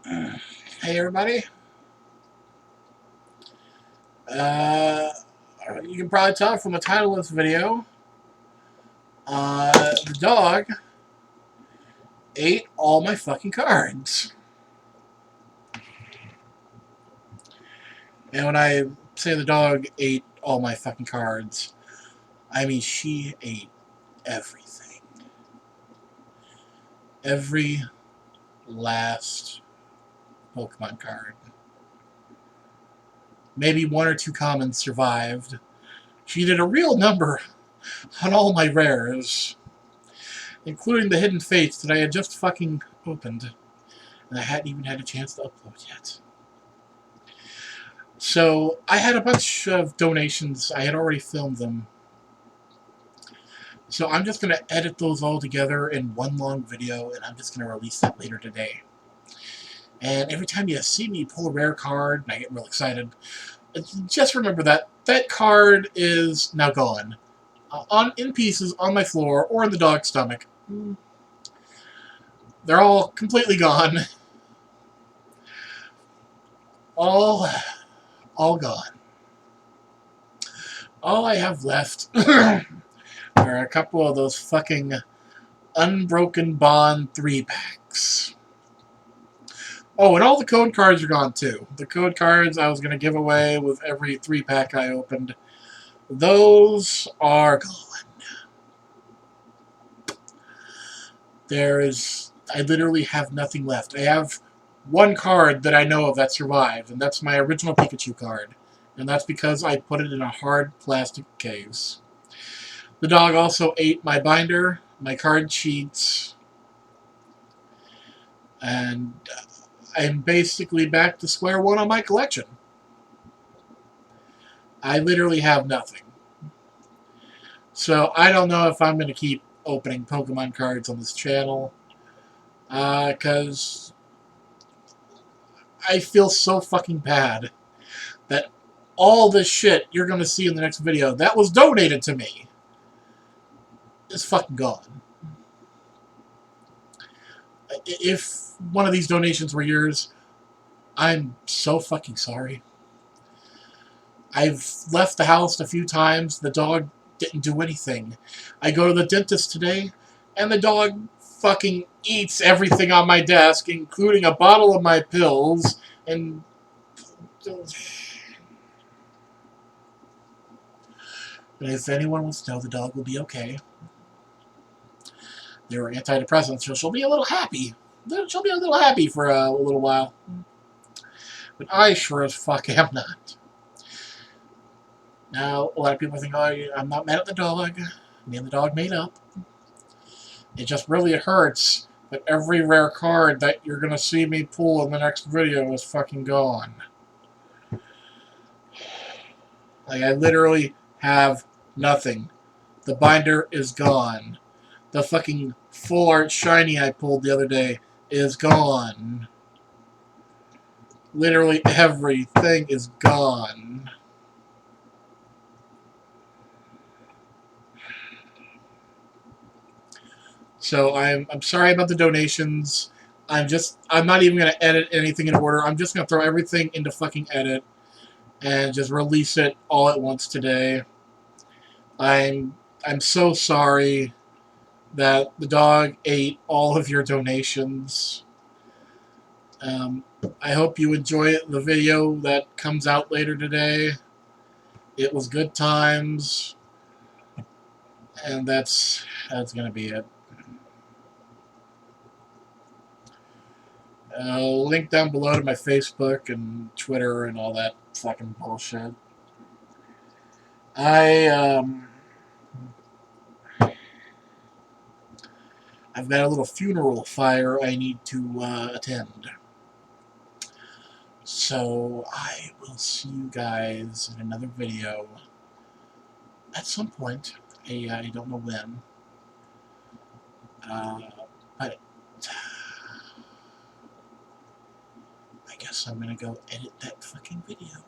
Hey everybody. Uh, you can probably tell from the title of this video, the dog ate all my fucking cards. And when I say the dog ate all my fucking cards, I mean she ate everything. Every last Pokemon card. Maybe one or two commons survived. She did a real number on all my rares, including the Hidden Fates that I had just fucking opened. And I hadn't even had a chance to upload yet. So I had a bunch of donations. I had already filmed them. So I'm just going to edit those all together in one long video, and I'm just going to release that later today. And every time you see me pull a rare card, and I get real excited, just remember that that card is now gone. In pieces on my floor or in the dog's stomach. They're all completely gone. All gone. All I have left are a couple of those fucking Unbroken Bond 3-packs. Oh, and all the code cards are gone too. The code cards I was going to give away with every 3-pack I opened, those are gone. I literally have nothing left. I have one card that I know of that survived, and that's my original Pikachu card. And that's because I put it in a hard plastic case. The dog also ate my binder, my card sheets, and I'm basically back to square one on my collection. I literally have nothing. So I don't know if I'm going to keep opening Pokemon cards on this channel, because I feel so fucking bad that all this shit you're going to see in the next video that was donated to me is fucking gone. If one of these donations were yours, I'm so fucking sorry. I've left the house a few times. The dog didn't do anything. I go to the dentist today, and the dog fucking eats everything on my desk, including a bottle of my pills, and if anyone wants to know, the dog will be okay. There are antidepressants, so she'll be a little happy. She'll be a little happy for a little while. But I sure as fuck am not. Now, a lot of people think, oh, I'm not mad at the dog. Me and the dog made up. It just really hurts that every rare card that you're going to see me pull in the next video is fucking gone. Like, I literally have nothing. The binder is gone. The fucking full art shiny I pulled the other day is gone. Literally everything is gone. So I'm sorry about the donations. I'm not even gonna edit anything in order. I'm just gonna throw everything into fucking edit and just release it all at once today. I'm so sorry that the dog ate all of your donations. I hope you enjoy the video that comes out later today. It was good times, and that's gonna be it. Link down below to my Facebook and Twitter and all that fucking bullshit. I've got a little funeral fire I need to attend. So I will see you guys in another video at some point. I don't know when. But I guess I'm gonna go edit that fucking video.